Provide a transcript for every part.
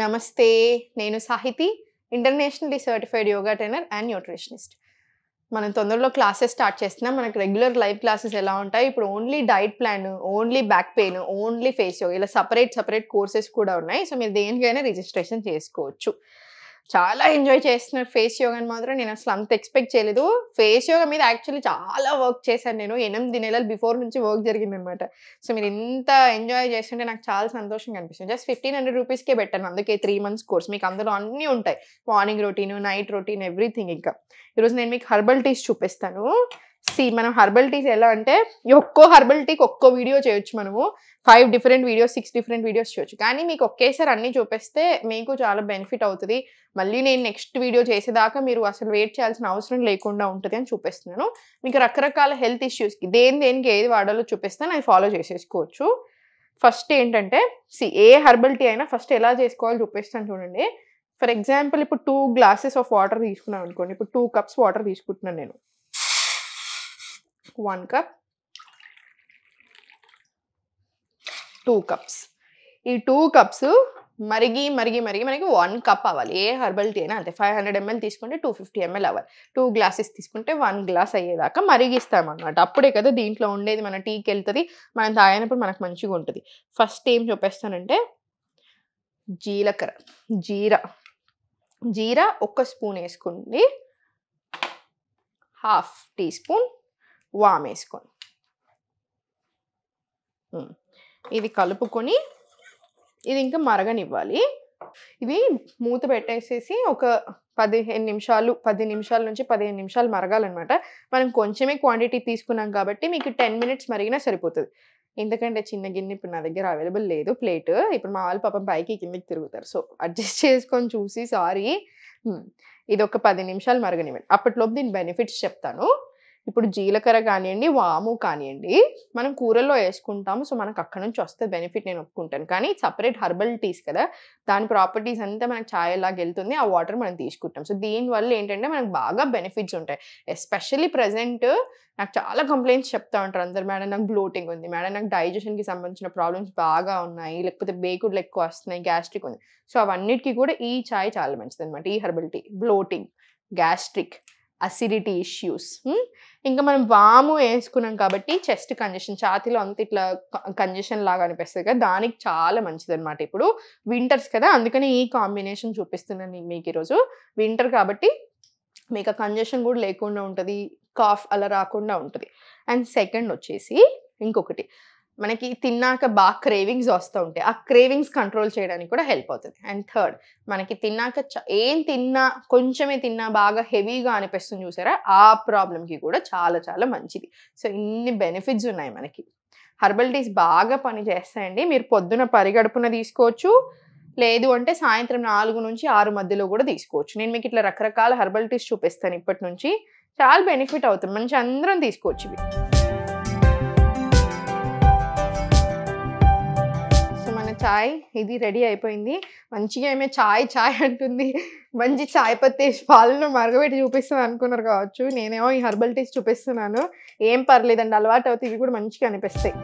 నమస్తే, నేను Sahithi, internationally certified yoga trainer and nutritionist. మనం తొందరలో క్లాసెస్ స్టార్ట్ చేస్తున్నాం. మనకు రెగ్యులర్ లైవ్ క్లాసెస్ ఎలా ఉంటాయి, ఇప్పుడు only diet plan, only back pain, only face yoga, ఇలా సపరేట్ కోర్సెస్ కూడా ఉన్నాయి. సో మీరు దేనికైనా రిజిస్ట్రేషన్ చేసుకోవచ్చు. చాలా ఎంజాయ్ చేస్తున్నారు ఫేస్ యోగాని మాత్రం. నేను అసలు అంత ఎక్స్పెక్ట్ చేయలేదు. ఫేస్ యోగా మీద యాక్చువల్లీ చాలా వర్క్ చేశాను నేను. 8 నెలల బిఫోర్ నుంచి వర్క్ జరిగిందనమాట. సో మీరు ఇంత ఎంజాయ్ చేస్తుంటే నాకు చాలా సంతోషంగా అనిపిస్తుంది. జస్ట్ 1500 రూపీస్కే పెట్టాను, అందుకే 3 months కోర్స్. మీకు అందులో అన్నీ ఉంటాయి, morning routine, night routine, everything. ఇంకా ఈరోజు నేను మీకు హర్బల్ టీస్ చూపిస్తాను. మనం హర్బల్ టీస్ ఎలా అంటే, ఒక్కో హర్బల్ టీకి ఒక్కో వీడియో చేయొచ్చు. మనము 5 different వీడియోస్, 6 different వీడియోస్ చేయొచ్చు. కానీ మీకు ఒకేసారి అన్నీ చూపిస్తే మీకు చాలా బెనిఫిట్ అవుతుంది. మళ్ళీ నేను నెక్స్ట్ వీడియో చేసేదాకా మీరు అసలు వెయిట్ చేయాల్సిన అవసరం లేకుండా ఉంటుంది అని చూపిస్తున్నాను. మీకు రకరకాల హెల్త్ ఇష్యూస్కి దేనికి ఏది వాడాలో చూపిస్తాను, అది ఫాలో చేసేసుకోవచ్చు. ఫస్ట్ ఏంటంటే, ఏ హర్బల్ టీ అయినా ఫస్ట్ ఎలా చేసుకోవాలో చూపిస్తాను చూడండి. ఫర్ ఎగ్జాంపుల్, ఇప్పుడు 2 glasses ఆఫ్ వాటర్ తీసుకున్నాను అనుకోండి. ఇప్పుడు 2 cups వాటర్ తీసుకుంటున్నాను నేను. 1 cup, 2 cups. ఈ 2 cups మరిగి మనకి 1 cup అవ్వాలి. ఏ హర్బల్ టీ అయినా అంతే. 500 ml తీసుకుంటే 250 ml అవ్వాలి. 2 glasses తీసుకుంటే 1 glass అయ్యేదాకా మరిగిస్తామన్నమాట. అప్పుడే కదా దీంట్లో ఉండేది మన టీకి వెళ్తుంది, మనం తాగినప్పుడు మనకు మంచిగా ఉంటుంది. ఫస్ట్ ఏం చూపిస్తానంటే, జీరా 1 స్పూన్ వేసుకోండి. 1/2 teaspoon వామ్ వేసుకోండి. ఇది కలుపుకొని ఇది ఇంకా మరగనివ్వాలి. ఇది మూత పెట్టేసేసి ఒక 10 నిమిషాల నుంచి 15 నిమిషాలు మరగాలన్నమాట. మనం కొంచెమే క్వాంటిటీ తీసుకున్నాం కాబట్టి మీకు 10 minutes మరిగినా సరిపోతుంది. ఎందుకంటే చిన్న గిన్నె ఇప్పుడు నా దగ్గర అవైలబుల్ లేదు, ప్లేట్. ఇప్పుడు మా వాళ్ళు పాపం పైకి కిందకి తిరుగుతారు, సో అడ్జస్ట్ చేసుకొని చూసి సారీ. ఇది ఒక 10 నిమిషాలు మరగనివ్వండి. అప్పటిలోపు దీని బెనిఫిట్స్ చెప్తాను. ఇప్పుడు జీలకర్ర కానివ్వండి, వాము కానివ్వండి, మనం కూరల్లో వేసుకుంటాము. సో మనకు అక్కడ నుంచి వస్తే బెనిఫిట్ నేను ఒప్పుకుంటాను. కానీ సపరేట్ హర్బల్ టీస్ కదా, దాని ప్రాపర్టీస్ అంతా మనకు ఛాయ్ లాగా వెళ్తుంది, ఆ వాటర్ మనం తీసుకుంటాం. సో దీనివల్ల ఏంటంటే మనకు బాగా బెనిఫిట్స్ ఉంటాయి. ఎస్పెషల్లీ ప్రజెంట్ నాకు చాలా కంప్లైంట్స్ చెప్తా ఉంటారు అందరు, మేడం నాకు బ్లోటింగ్ ఉంది, మేడం నాకు డైజెషన్కి సంబంధించిన ప్రాబ్లమ్స్ బాగా ఉన్నాయి, లేకపోతే బేకుడ్లు ఎక్కువ వస్తున్నాయి, గ్యాస్ట్రిక్ ఉంది. సో అవన్నిటికీ కూడా ఈ ఛాయ్ చాలా మంచిది అనమాట. ఈ herbal tea bloating, gastric, acidity issues. ఇంకా మనం వాము వేసుకున్నాం కాబట్టి చెస్ట్ కంజెషన్, ఛాతీలో అంత ఇట్లా కంజెషన్ లాగా అనిపిస్తుంది కదా, దానికి చాలా మంచిది అనమాట. ఇప్పుడు వింటర్స్ కదా, అందుకని ఈ కాంబినేషన్ చూపిస్తున్నాను మీకు ఈరోజు. వింటర్ కాబట్టి మీకు ఆ కంజెషన్ కూడా లేకుండా ఉంటుంది, కాఫ్ అలా రాకుండా ఉంటుంది. అండ్ సెకండ్ వచ్చేసి ఇంకొకటి, మనకి తిన్నాక బాగా క్రేవింగ్స్ వస్తూ ఉంటాయి, ఆ క్రేవింగ్స్ కంట్రోల్ చేయడానికి కూడా హెల్ప్ అవుతుంది. అండ్ థర్డ్, మనకి తిన్నాక ఏం తిన్నా, కొంచెమే తిన్నా బాగా హెవీగా అనిపిస్తుంది చూసారా, ఆ ప్రాబ్లంకి కూడా చాలా చాలా మంచిది. సో ఇన్ని బెనిఫిట్స్ ఉన్నాయి మనకి. హర్బల్ టీస్ బాగా పని చేస్తాయండి. మీరు పొద్దున పరిగడుపున తీసుకోవచ్చు, లేదు అంటే సాయంత్రం 4 నుంచి 6 మధ్యలో కూడా తీసుకోవచ్చు. నేను మీకు ఇట్లా రకరకాల హర్బల్ టీస్ చూపిస్తాను ఇప్పటి నుంచి. చాలా బెనిఫిట్ అవుతుంది, మంచి అందరం తీసుకోవచ్చు ఇవి. చాయ్ ఇది రెడీ అయిపోయింది. మంచిగా ఏమే చాయ్ అంటుంది, మంచి చాయ్ పత్తి పాలను మరగబెట్టి చూపిస్తాను అనుకున్నారు కావచ్చు. నేనేమో ఈ హర్బల్ టీస్ చూపిస్తున్నాను. ఏం పర్లేదండి, అలవాటు అవుతాయి, ఇవి కూడా మంచిగా అనిపిస్తాయి.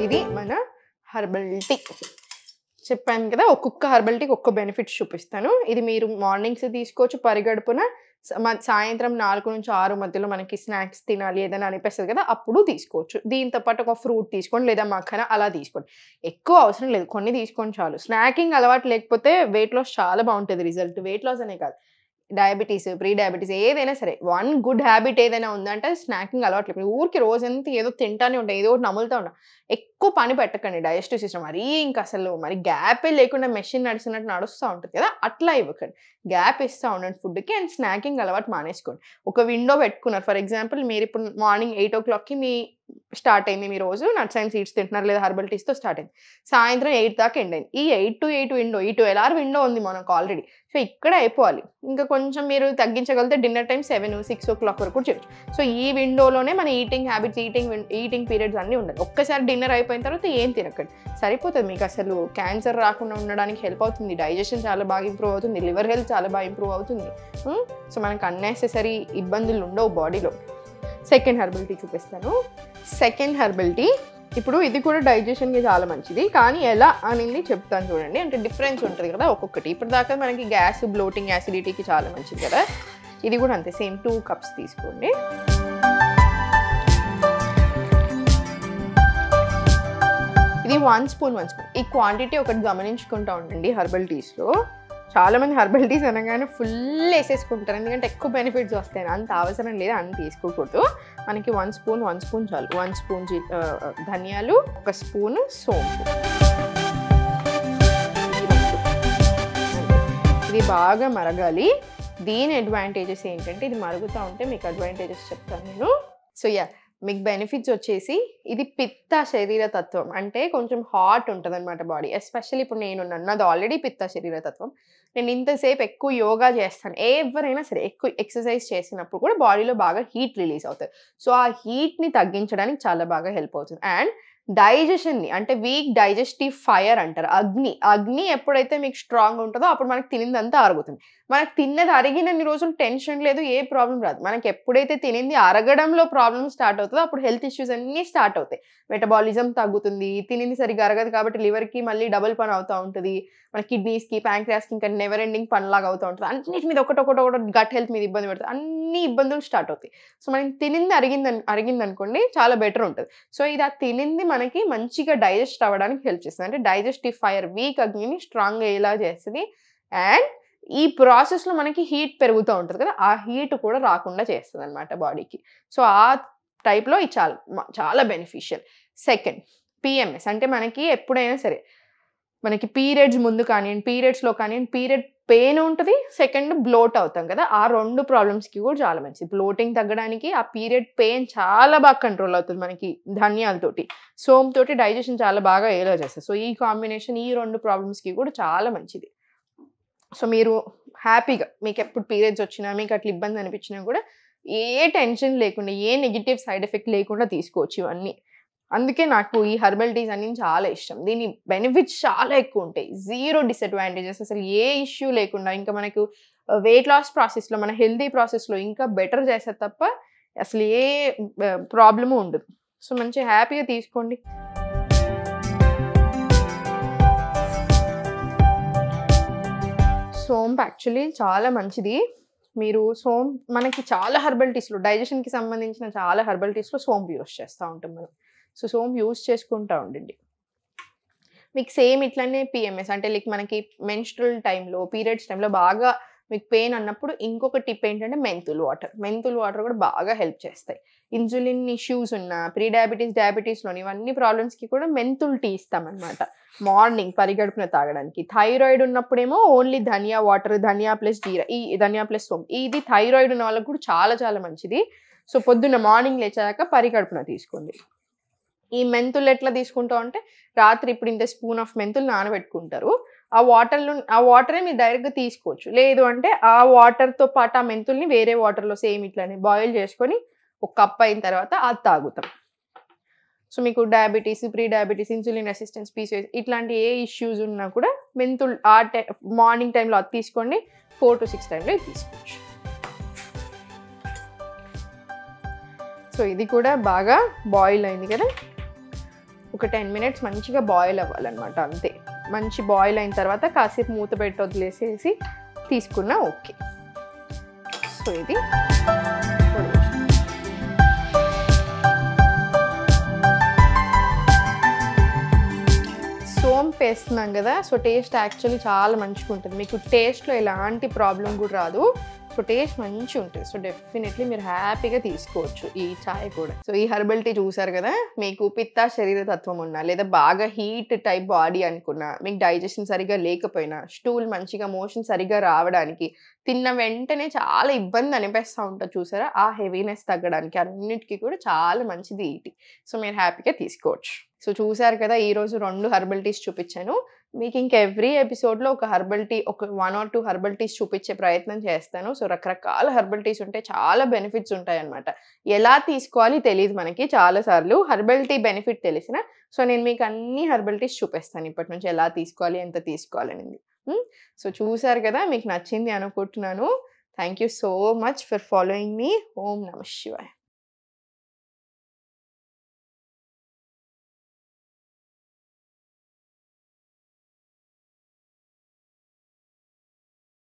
ఇది మన హర్బల్ టీ. చెప్పాను కదా, ఒక్కొక్క హర్బల్ టీకి ఒక్క బెనిఫిట్స్ చూపిస్తాను. ఇది మీరు మార్నింగ్స్ తీసుకోవచ్చు, పరిగడుపున, సాయంత్రం 4 నుంచి 6 మధ్యలో మనకి స్నాక్స్ తినాలి ఏదైనా అనిపిస్తుంది కదా, అప్పుడు తీసుకోవచ్చు. దీంతో పాటు ఒక ఫ్రూట్ తీసుకోండి, లేదా మఖానా అలా తీసుకోండి. ఎక్కువ అవసరం లేదు, కొన్ని తీసుకోండి చాలు. స్నాకింగ్ అలవాటు లేకపోతే వెయిట్ లాస్ చాలా బాగుంటుంది రిజల్ట్. వెయిట్ లాస్ అనే కాదు, డయాబెటీస్, ప్రీ డయాబెటీస్ ఏదైనా సరే, 1 good హ్యాబిట్ ఏదైనా ఉందంటే స్నాకింగ్ అలవాటు లేదు. ఊరికి రోజంతా ఏదో తింటానే ఉంటాయి, ఏదో ఒకటి నములుతూ ఉంటాం. ఎక్కువ పని పెట్టకండి డైజెస్టివ్ సిస్టమ్. మరీ ఇంకా అసలు మరి గ్యాపే లేకుండా మెషిన్ నడిచినట్టు నడుస్తూ ఉంటుంది కదా, అట్లా ఇవ్వకండి. గ్యాప్ ఇస్తూ ఉండండి ఫుడ్కి. అండ్ స్నాకింగ్ అలవాటు మానేసుకోండి. ఒక విండో పెట్టుకున్నారు, ఫర్ ఎగ్జాంపుల్ మీరు ఇప్పుడు మార్నింగ్ 8 o'clockకి మీ స్టార్ట్ అయింది, మీ రోజు నట్స్ అండ్ సీడ్స్ తింటున్నారు, లేదా హర్బల్ టీస్తో స్టార్ట్ అయింది, సాయంత్రం 8 దాకా ఎండ్ అయింది. ఈ 8 to 8 విండో, ఈ 12 hour విండో ఉంది మనకు ఆల్రెడీ. సో ఇక్కడ అయిపోవాలి. ఇంకా కొంచెం మీరు తగ్గించగలిగితే డిన్నర్ టైం 7, 6 o'clock వరకు చేయొచ్చు. సో ఈ విండోలోనే మన ఈటింగ్ హ్యాబిట్స్, ఈటింగ్ పీరియడ్స్ అన్నీ ఉండాలి. ఒక్కసారి డిన్నర్ అయిపోయిన తర్వాత ఏం తినకండి, సరిపోతుంది. మీకు అసలు క్యాన్సర్ రాకుండా ఉండడానికి హెల్ప్ అవుతుంది, డైజెషన్ చాలా బాగా ఇంప్రూవ్ అవుతుంది, లివర్ హెల్త్ చాలా బాగా ఇంప్రూవ్ అవుతుంది. సో మనకు అన్నెసెసరీ ఇబ్బందులు ఉండవు బాడీలో. సెకండ్ హెర్బల్ టీ చూపిస్తాను. సెకండ్ హెర్బల్ టీ ఇప్పుడు ఇది కూడా డైజెషన్కి చాలా మంచిది, కానీ ఎలా అనేది చెప్తాను చూడండి. అంటే డిఫరెన్స్ ఉంటుంది కదా ఒక్కొక్కటి. ఇప్పుడు దాకా మనకి గ్యాస్, బ్లోటింగ్, యాసిడిటీకి చాలా మంచిది కదా. ఇది కూడా అంతే, సేమ్ 2 కప్స్ తీసుకోండి. ఇది 1 స్పూన్ ఈ క్వాంటిటీ ఒకటి గమనించుకుంటా ఉండండి. హెర్బల్ టీస్లో చాలామంది హెర్బల్ టీస్ అనగానే ఫుల్ వేసేసుకుంటారు, ఎందుకంటే ఎక్కువ బెనిఫిట్స్ వస్తాయి. అంత అవసరం లేదు, అన్ని తీసుకోకూడదు. మనకి 1 స్పూన్ చాలు. 1 స్పూన్ ధనియాలు, 1 స్పూన్ సోంపు. ఇది బాగా మరగాలి. దీని అడ్వాంటేజెస్ ఏంటంటే, ఇది మరుగుతూ ఉంటే మీకు అడ్వాంటేజెస్ చెప్తాను నేను. సో మీకు బెనిఫిట్స్ వచ్చేసి, ఇది పిత్త శరీర తత్వం, అంటే కొంచెం హాట్ ఉంటుంది అనమాట బాడీ. ఎస్పెషల్లీ ఇప్పుడు నాది ఆల్రెడీ పిత్త శరీర తత్వం. నేను ఇంతసేపు ఎక్కువ యోగా చేస్తాను, ఎవరైనా సరే ఎక్కువ ఎక్సర్సైజ్ చేసినప్పుడు కూడా బాడీలో బాగా హీట్ రిలీజ్ అవుతుంది. సో ఆ హీట్ని తగ్గించడానికి చాలా బాగా హెల్ప్ అవుతుంది. అండ్ డైజెషన్ని, అంటే వీక్ డైజెస్టివ్ ఫైర్ అంటారు. అగ్ని ఎప్పుడైతే మీకు స్ట్రాంగ్ ఉంటుందో అప్పుడు మనకు తినిందంతా అరుగుతుంది. మనకు తిన్నది అరిగినన్ని రోజులు టెన్షన్ లేదు, ఏ ప్రాబ్లం రాదు. మనకి ఎప్పుడైతే తినింది అరగడంలో ప్రాబ్లమ్ స్టార్ట్ అవుతుందో అప్పుడు హెల్త్ ఇష్యూస్ అన్నీ స్టార్ట్ అవుతాయి. మెటబాలిజం తగ్గుతుంది, తినింది సరిగ్గా అరగదు కాబట్టి లివర్కి మళ్ళీ డబుల్ పని అవుతూ ఉంటుంది. మన కిడ్నీస్కి, ప్యాంక్రియాస్కి ఇంకా నెవర్ ఎండింగ్ పనిలాగా అవుతూ ఉంటుంది. అన్నిటి మీద ఒకటి గట్ హెల్త్ మీద ఇబ్బంది పెడుతుంది, అన్ని ఇబ్బందులు స్టార్ట్ అవుతాయి. సో మనం తినింది అరిగింది అనుకోండి, చాలా బెటర్ ఉంటుంది. సో ఇది ఆ తినింది మనకి మంచిగా డైజెస్ట్ అవ్వడానికి హెల్ప్ చేస్తుంది. అంటే డైజెస్టివ్ ఫైర్, వీక్ అగ్నిని స్ట్రాంగ్ అయ్యేలా చేస్తుంది. అండ్ ఈ ప్రాసెస్లో మనకి హీట్ పెరుగుతూ ఉంటుంది కదా, ఆ హీట్ కూడా రాకుండా చేస్తుంది అనమాట బాడీకి. సో ఆ టైప్లో ఇది చాలా బెనిఫిషియల్. Second, PMS. అంటే మనకి ఎప్పుడైనా సరే మనకి పీరియడ్స్ ముందు కానివ్వండి, పీరియడ్స్లో కానివ్వండి, పీరియడ్ పెయిన్ ఉంటుంది. సెకండ్, బ్లోట్ అవుతాం కదా, ఆ 2 ప్రాబ్లమ్స్కి కూడా చాలా మంచిది. బ్లోటింగ్ తగ్గడానికి, ఆ పీరియడ్ పెయిన్ చాలా బాగా కంట్రోల్ అవుతుంది మనకి ధనియాలతోటి. సోంతోటి డైజెషన్ చాలా బాగా ఏలో చేస్తుంది. సో ఈ కాంబినేషన్ ఈ 2 ప్రాబ్లమ్స్కి కూడా చాలా మంచిది. సో మీరు హ్యాపీగా, మీకు ఎప్పుడు పీరియడ్స్ వచ్చినా, మీకు అట్లా ఇబ్బంది అనిపించినా కూడా ఏ టెన్షన్ లేకుండా, ఏ నెగిటివ్ సైడ్ ఎఫెక్ట్ లేకుండా తీసుకోవచ్చు ఇవన్నీ. అందుకే నాకు ఈ హెర్బల్ టీస్ అన్ని చాలా ఇష్టం. దీని బెనిఫిట్స్ చాలా ఎక్కువ ఉంటాయి, 0 డిసడ్వాంటేజెస్, అసలు ఏ ఇష్యూ లేకుండా. ఇంకా మనకు వెయిట్ లాస్ ప్రాసెస్లో, మన హెల్దీ ప్రాసెస్లో ఇంకా బెటర్ చేస్తారు తప్ప అసలు ఏ ప్రాబ్లము ఉండదు. సో మంచి హ్యాపీగా తీసుకోండి. సోంపు యాక్చువల్లీ చాలా మంచిది. మీరు మనకి చాలా హెర్బల్ టీస్లో, డైజెషన్కి సంబంధించిన చాలా హెర్బల్ టీస్లో సోంపు యూస్ చేస్తూ ఉంటాం మనం. సో సోంపు యూస్ చేసుకుంటూ ఉండండి. మీకు సేమ్ ఇట్లానే పిఎంఎస్, అంటే లైక్ మనకి మెన్స్ట్రల్ టైంలో, పీరియడ్స్ టైంలో బాగా మీకు పెయిన్ అన్నప్పుడు ఇంకొక టిప్ ఏంటంటే మెంతులు వాటర్ కూడా బాగా హెల్ప్ చేస్తాయి. ఇన్సులిన్ ఇష్యూస్ ఉన్న, ప్రీ డయాబెటీస్లోని ఇవన్నీ ప్రాబ్లమ్స్కి కూడా మెంతులు టీ ఇస్తామన్నమాట మార్నింగ్ పరిగడుపున తాగడానికి. థైరాయిడ్ ఉన్నప్పుడేమో ఓన్లీ ధనియా వాటర్, ధనియా ప్లస్ జీరా, ఈ ధనియా ప్లస్ సోంపు, ఇది థైరాయిడ్ ఉన్న వాళ్ళకి కూడా చాలా చాలా మంచిది. సో పొద్దున్న మార్నింగ్ లేచాక పరిగడుపున తీసుకోండి. ఈ మెంతులు ఎట్లా తీసుకుంటాం అంటే, రాత్రి ఇప్పుడు ఇంత స్పూన్ ఆఫ్ మెంతులు నానబెట్టుకుంటారు. ఆ వాటరే మీరు డైరెక్ట్గా తీసుకోవచ్చు. లేదు అంటే ఆ వాటర్తో పాటు ఆ మెంతుల్ని వేరే వాటర్లో సేమ్ ఇట్లానే బాయిల్ చేసుకొని 1 కప్ అయిన తర్వాత అది తాగుతాం. సో మీకు diabetes, pre diabetes, insulin resistance, PCOS ఇట్లాంటి ఏ ఇష్యూస్ ఉన్నా కూడా మెంతులు మార్నింగ్ టైంలో అది తీసుకోండి. 4 to 6 టైంలో ఇది తీసుకోవచ్చు. సో ఇది కూడా బాగా బాయిల్ అయింది కదా, ఒక 10 minutes మంచిగా బాయిల్ అవ్వాలన్నమాట, అంతే. మంచి బాయిల్ అయిన తర్వాత కాసేపు మూత పెట్టి వదిలేసేసి తీసుకున్నా ఓకే. సో ఇది సోంపు వేస్తున్నాం కదా, సో టేస్ట్ యాక్చువల్లీ చాలా మంచిగా ఉంటుంది. మీకు టేస్ట్లో ఎలాంటి ప్రాబ్లం కూడా రాదు. సో టేస్ట్ మంచిగా ఉంటుంది. సో డెఫినెట్లీ మీరు హ్యాపీగా తీసుకోవచ్చు ఈ చాయ్ కూడా. సో ఈ హెర్బల్ టీ చూసారు కదా, మీకు పిత్త శరీర తత్వం ఉన్నా, లేదా బాగా హీట్ టైప్ బాడీ అనుకున్నా, మీకు డైజెషన్ సరిగా లేకపోయినా, స్టూల్ మంచిగా మోషన్ సరిగా రావడానికి, తిన్న వెంటనే చాలా ఇబ్బంది అనిపిస్తూ ఉంటుంది చూసారా, ఆ హెవీనెస్ తగ్గడానికి, అన్నిటికీ కూడా చాలా మంచిది ఈ టీ. సో మీరు హ్యాపీగా తీసుకోవచ్చు. సో చూసారు కదా, ఈరోజు 2 హెర్బల్ టీస్ చూపించాను. మీకు ఇంకా ఎవ్రీ ఎపిసోడ్లో ఒక హెర్బల్ టీ, ఒక 1 or 2 హెర్బల్ టీస్ చూపించే ప్రయత్నం చేస్తాను. సో రకరకాల హెర్బల్ టీస్ ఉంటాయి, చాలా బెనిఫిట్స్ ఉంటాయన్నమాట. ఎలా తీసుకోవాలి తెలియదు మనకి చాలాసార్లు, హెర్బల్ టీ బెనిఫిట్ తెలిసిన. సో నేను మీకు అన్ని హెర్బల్ టీస్ చూపిస్తాను ఇప్పటి నుంచి, ఎలా తీసుకోవాలి, ఎంత తీసుకోవాలనేది. సో చూసారు కదా, మీకు నచ్చింది అనుకుంటున్నాను. Thank you so much for following me. ఓం నమః శివాయ.